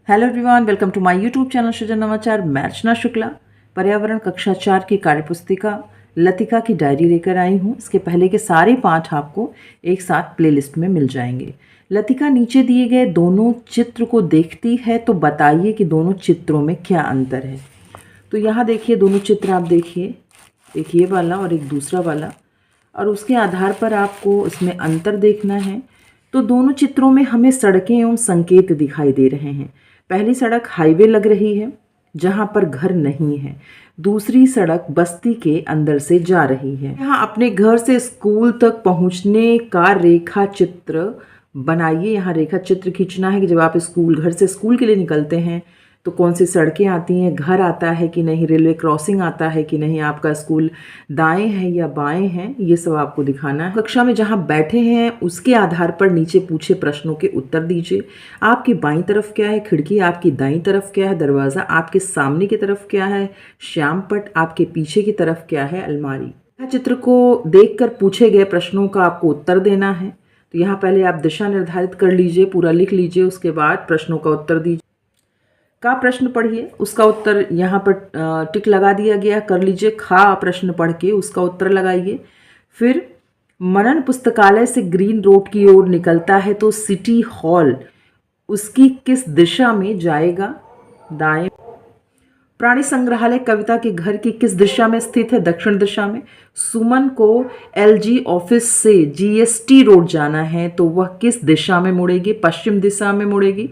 Hello everyone, welcome to my YouTube channel Srijan Navachar. मैं अर्चना शुक्ला पर्यावरण कक्षा 4 की कार्यपुस्तिका लतिका की डायरी लेकर आई हूँ। इसके पहले के सारे पाठ आपको एक साथ प्लेलिस्ट में मिल जाएंगे। लतिका नीचे दिए गए दोनों चित्र को देखती है तो बताइए कि दोनों चित्रों में क्या अंतर है। तो यहाँ देखिए दोनों चित्र आप देखिए, एक ये वाला और एक दूसरा वाला, और उसके आधार पर आपको इसमें अंतर देखना है। तो दोनों चित्रों में हमें सड़कें एवं संकेत दिखाई दे रहे हैं। पहली सड़क हाईवे लग रही है जहां पर घर नहीं है, दूसरी सड़क बस्ती के अंदर से जा रही है। यहाँ अपने घर से स्कूल तक पहुंचने का रेखा चित्र बनाइए। यहाँ रेखा चित्र खींचना है कि जब आप घर से स्कूल के लिए निकलते हैं तो कौन सी सड़कें आती हैं, घर आता है कि नहीं, रेलवे क्रॉसिंग आता है कि नहीं, आपका स्कूल दाएं है या बाएं है, ये सब आपको दिखाना है। कक्षा में जहां बैठे हैं उसके आधार पर नीचे पूछे प्रश्नों के उत्तर दीजिए। आपकी बाईं तरफ क्या है खिड़की, आपकी दाईं तरफ क्या है दरवाज़ा, आपके सामने की तरफ क्या है श्यामपट, आपके पीछे की तरफ क्या है अलमारी। चित्र को देखकर पूछे गए प्रश्नों का आपको उत्तर देना है। तो यहाँ पहले आप दिशा निर्धारित कर लीजिए, पूरा लिख लीजिए, उसके बाद प्रश्नों का उत्तर दीजिए। का प्रश्न पढ़िए, उसका उत्तर यहाँ पर टिक लगा दिया गया, कर लीजिए। खा प्रश्न पढ़ के उसका उत्तर लगाइए। फिर मनन पुस्तकालय से ग्रीन रोड की ओर निकलता है तो सिटी हॉल उसकी किस दिशा में जाएगा, दाएं। प्राणी संग्रहालय कविता के घर की किस दिशा में स्थित है, दक्षिण दिशा में। सुमन को एलजी ऑफिस से जीएसटी रोड जाना है तो वह किस दिशा में मुड़ेगी, पश्चिम दिशा में मुड़ेगी।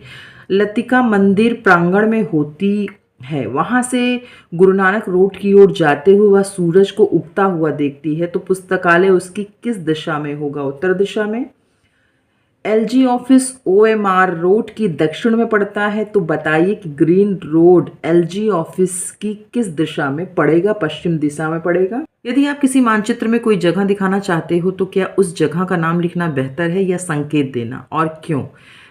लतिका मंदिर प्रांगण में होती है, वहां से गुरु नानक रोड की ओर जाते हुए वह सूरज को उगता हुआ देखती है तो पुस्तकालय उसकी किस दिशा में होगा, उत्तर दिशा में। एलजी ऑफिस ओएमआर रोड की दक्षिण में पड़ता है तो बताइए कि ग्रीन रोड एलजी ऑफिस की किस दिशा में पड़ेगा, पश्चिम दिशा में पड़ेगा। यदि आप किसी मानचित्र में कोई जगह दिखाना चाहते हो तो क्या उस जगह का नाम लिखना बेहतर है या संकेत देना, और क्यों।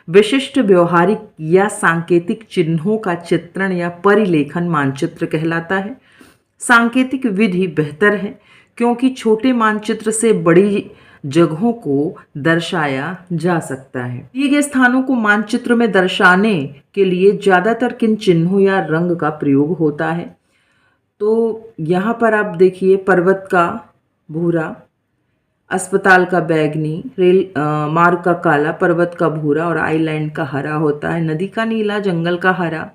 विशिष्ट व्यवहारिक या सांकेतिक चिन्हों का चित्रण या परिलेखन मानचित्र कहलाता है। सांकेतिक विधि बेहतर है क्योंकि छोटे मानचित्र से बड़ी जगहों को दर्शाया जा सकता है। दिए गए स्थानों को मानचित्र में दर्शाने के लिए ज्यादातर किन चिन्हों या रंग का प्रयोग होता है। तो यहाँ पर आप देखिए, पर्वत का भूरा, अस्पताल का बैगनी, रेल मार्ग का काला, पर्वत का भूरा और आइलैंड का हरा होता है, नदी का नीला, जंगल का हरा।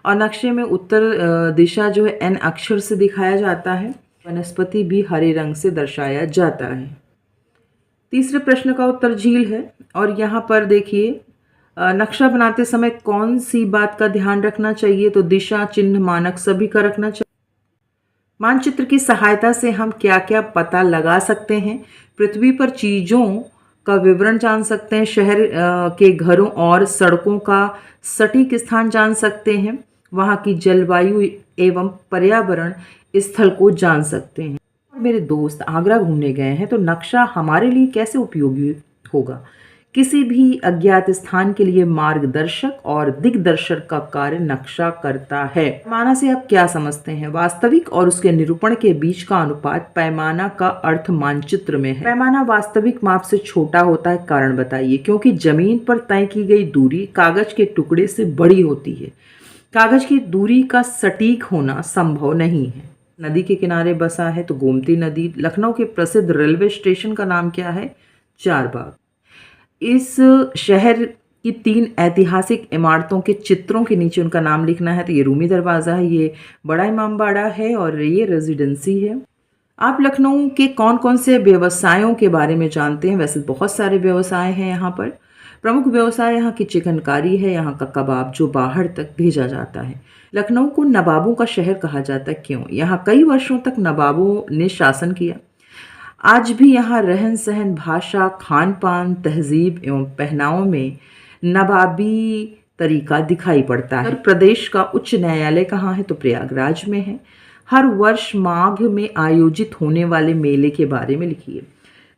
और नक्शे में उत्तर दिशा जो है एन अक्षर से दिखाया जाता है, वनस्पति भी हरे रंग से दर्शाया जाता है। तीसरे प्रश्न का उत्तर झील है। और यहाँ पर देखिए नक्शा बनाते समय कौन सी बात का ध्यान रखना चाहिए, तो दिशा, चिन्ह, मानक सभी का रखना चाहिए। मानचित्र की सहायता से हम क्या क्या पता लगा सकते हैं, पृथ्वी पर चीज़ों का विवरण जान सकते हैं, शहर के घरों और सड़कों का सटीक स्थान जान सकते हैं, वहाँ की जलवायु एवं पर्यावरण स्थल को जान सकते हैं। मेरे दोस्त आगरा घूमने गए हैं तो नक्शा हमारे लिए कैसे उपयोगी होगा। किसी भी अज्ञात स्थान के लिए मार्गदर्शक और दिग्दर्शक का कार्य नक्शा करता है। पैमाना से आप क्या समझते हैं, वास्तविक और उसके निरूपण के बीच का अनुपात। पैमाना का अर्थ मानचित्र में है। पैमाना वास्तविक माप से छोटा होता है, कारण बताइए। क्योंकि जमीन पर तय की गई दूरी कागज के टुकड़े से बड़ी होती है, कागज की दूरी का सटीक होना संभव नहीं है। नदी के किनारे बसा है तो गोमती नदी। लखनऊ के प्रसिद्ध रेलवे स्टेशन का नाम क्या है, चारबाग। इस शहर की 3 ऐतिहासिक इमारतों के चित्रों के नीचे उनका नाम लिखना है, तो ये रूमी दरवाज़ा है, ये बड़ा इमामबाड़ा है और ये रेजिडेंसी है। आप लखनऊ के कौन कौन से व्यवसायों के बारे में जानते हैं, वैसे बहुत सारे व्यवसाय हैं यहाँ पर। प्रमुख व्यवसाय यहाँ की चिकनकारी है, यहाँ का कबाब जो बाहर तक भेजा जाता है। लखनऊ को नवाबों का शहर कहा जाता है, क्यों, यहाँ कई वर्षों तक नवाबों ने शासन किया। आज भी यहाँ रहन सहन, भाषा, खान पान, तहजीब एवं पहनाव में नवाबी तरीका दिखाई पड़ता है। प्रदेश का उच्च न्यायालय कहाँ है, तो प्रयागराज में है। हर वर्ष माघ में आयोजित होने वाले मेले के बारे में लिखिए।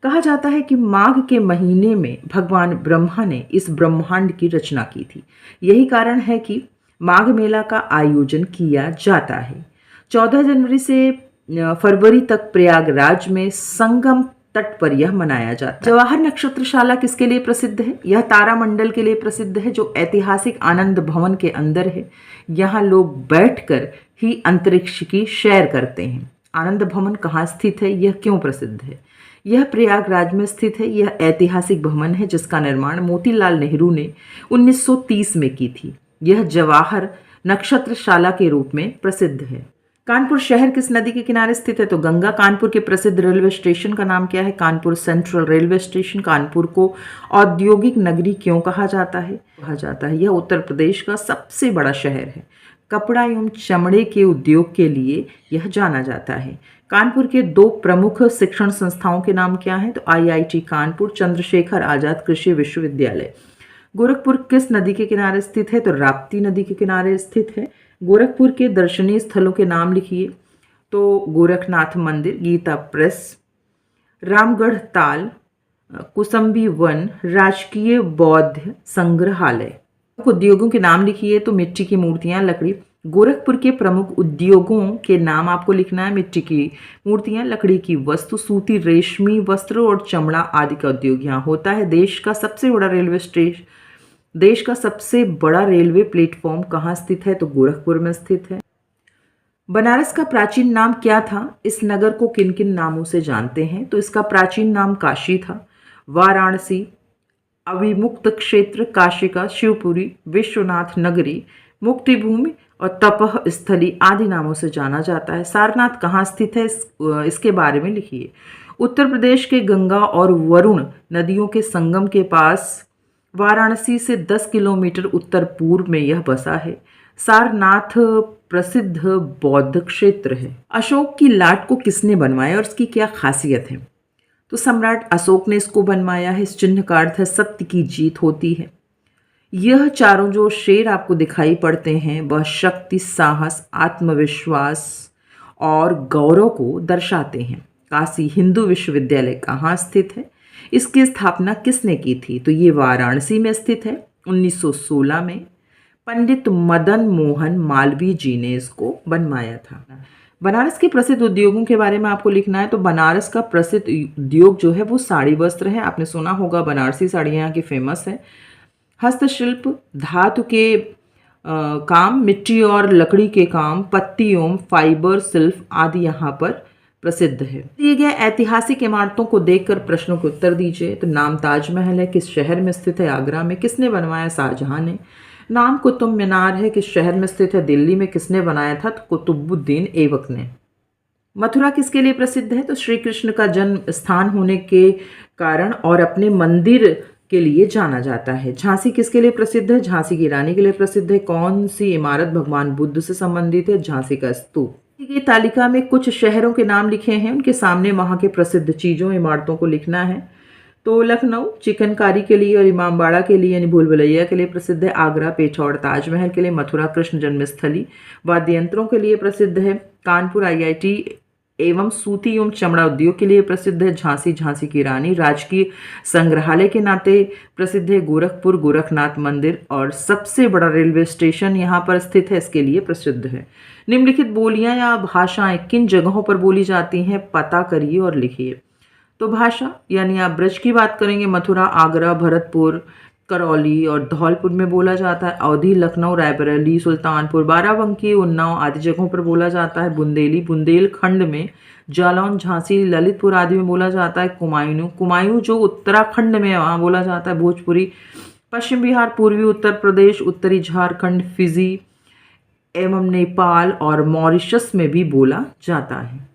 कहा जाता है कि माघ के महीने में भगवान ब्रह्मा ने इस ब्रह्मांड की रचना की थी। यही कारण है कि माघ मेला का आयोजन किया जाता है। 14 जनवरी से फरवरी तक प्रयागराज में संगम तट पर यह मनाया जाता है। जवाहर नक्षत्रशाला किसके लिए प्रसिद्ध है? यह तारामंडल के लिए प्रसिद्ध है, जो ऐतिहासिक आनंद भवन के अंदर है। यहाँ लोग बैठकर ही अंतरिक्ष की सैर करते हैं। आनंद भवन कहाँ स्थित है? यह क्यों प्रसिद्ध है? यह प्रयागराज में स्थित है। यह ऐतिहासिक भवन है जिसका निर्माण मोतीलाल नेहरू ने 1930 में की थी। यह जवाहर नक्षत्रशाला के रूप में प्रसिद्ध है। कानपुर शहर किस नदी के किनारे स्थित है? तो गंगा। कानपुर के प्रसिद्ध रेलवे स्टेशन का नाम क्या है? Kanpur central railway station. Kanpur को औद्योगिक नगरी क्यों कहा जाता है? यह उत्तर प्रदेश का सबसे बड़ा शहर है। कपड़ा एवं चमड़े के उद्योग के लिए यह जाना जाता है। कानपुर के 2 प्रमुख शिक्षण संस्थाओं के नाम क्या हैं? तो IIT कानपुर, चंद्रशेखर आजाद कृषि विश्वविद्यालय। गोरखपुर किस नदी के किनारे स्थित है? तो राप्ती नदी के किनारे स्थित है। गोरखपुर के दर्शनीय स्थलों के नाम लिखिए। तो गोरखनाथ मंदिर, गीता प्रेस, रामगढ़ ताल, कुसुम्भी वन, राजकीय बौद्ध संग्रहालय। उद्योगों के नाम लिखिए। तो मिट्टी की मूर्तियां, लकड़ी। गोरखपुर के प्रमुख उद्योगों के नाम आपको लिखना है। मिट्टी की मूर्तियां, लकड़ी की वस्तु, सूती रेशमी वस्त्र और चमड़ा आदि का उद्योग यहाँ होता है। देश का सबसे बड़ा रेलवे प्लेटफॉर्म कहाँ स्थित है? तो गोरखपुर में स्थित है। बनारस का प्राचीन नाम क्या था? इस नगर को किन किन नामों से जानते हैं? तो इसका प्राचीन नाम काशी था, वाराणसी, अविमुक्त क्षेत्र, काशिका, शिवपुरी, विश्वनाथ नगरी, मुक्ति भूमि और तपह स्थली आदि नामों से जाना जाता है। सारनाथ कहाँ स्थित है? इसके बारे में लिखिए। उत्तर प्रदेश के गंगा और वरुण नदियों के संगम के पास वाराणसी से 10 किलोमीटर उत्तर पूर्व में यह बसा है। सारनाथ प्रसिद्ध बौद्ध क्षेत्र है। अशोक की लाट को किसने बनवाया और इसकी क्या खासियत है? तो सम्राट अशोक ने इसको बनवाया है। इस चिन्ह का अर्थ है सत्य की जीत होती है। यह चारों जो शेर आपको दिखाई पड़ते हैं वह शक्ति, साहस, आत्मविश्वास और गौरव को दर्शाते हैं। काशी हिंदू विश्वविद्यालय कहाँ स्थित है? इसकी स्थापना किसने की थी? तो ये वाराणसी में स्थित है। 1916 में पंडित मदन मोहन मालवीय जी ने इसको बनवाया था। बनारस के प्रसिद्ध उद्योगों के बारे में आपको लिखना है। तो बनारस का प्रसिद्ध उद्योग जो है वो साड़ी वस्त्र है। आपने सुना होगा बनारसी साड़ियाँ यहाँ की फेमस है। हस्तशिल्प, धातु के काम, मिट्टी और लकड़ी के काम, पत्ती एवं फाइबर शिल्प आदि यहाँ पर प्रसिद्ध है। दिए गए ऐतिहासिक इमारतों को देखकर प्रश्नों के उत्तर दीजिए। तो नाम ताजमहल है, किस शहर में स्थित है? आगरा में। किसने बनवाया? शाहजहां ने। नाम कुतुब मीनार है, किस शहर में स्थित है? दिल्ली में। किसने बनाया था? तो कुतुबुद्दीन ऐबक ने। मथुरा किसके लिए प्रसिद्ध है? तो श्री कृष्ण का जन्म स्थान होने के कारण और अपने मंदिर के लिए जाना जाता है। झांसी किसके लिए प्रसिद्ध है? झांसी की रानी के लिए प्रसिद्ध है। कौन सी इमारत भगवान बुद्ध से संबंधित है? झांसी का स्तूप। की तालिका में कुछ शहरों के नाम लिखे हैं, उनके सामने वहाँ के प्रसिद्ध चीज़ों, इमारतों को लिखना है। तो लखनऊ चिकनकारी के लिए और इमामबाड़ा के लिए यानी भूल भुलैया के लिए प्रसिद्ध है। आगरा पेछौड़ ताजमहल के लिए। मथुरा कृष्ण जन्मस्थली वाद्य यंत्रों के लिए प्रसिद्ध है। कानपुर IIT एवं सूती एवं चमड़ा उद्योग के लिए प्रसिद्ध है। झांसी की रानी राजकीय संग्रहालय के नाते प्रसिद्ध है। गोरखपुर गोरखनाथ मंदिर और सबसे बड़ा रेलवे स्टेशन यहाँ पर स्थित है, इसके लिए प्रसिद्ध है। निम्नलिखित बोलियां या भाषाएं किन जगहों पर बोली जाती हैं? पता करिए और लिखिए। तो भाषा यानी आप ब्रज की बात करेंगे, मथुरा, आगरा, भरतपुर, करौली और धौलपुर में बोला जाता है। अवधी, लखनऊ, रायबरेली, सुल्तानपुर, बाराबंकी, उन्नाव आदि जगहों पर बोला जाता है। बुंदेलखंड में जालौन, झांसी, ललितपुर आदि में बोला जाता है। कुमायूं जो उत्तराखंड में वहाँ बोला जाता है। भोजपुरी पश्चिम बिहार, पूर्वी उत्तर प्रदेश, उत्तरी झारखंड, फिजी एवं नेपाल और मॉरिशस में भी बोला जाता है।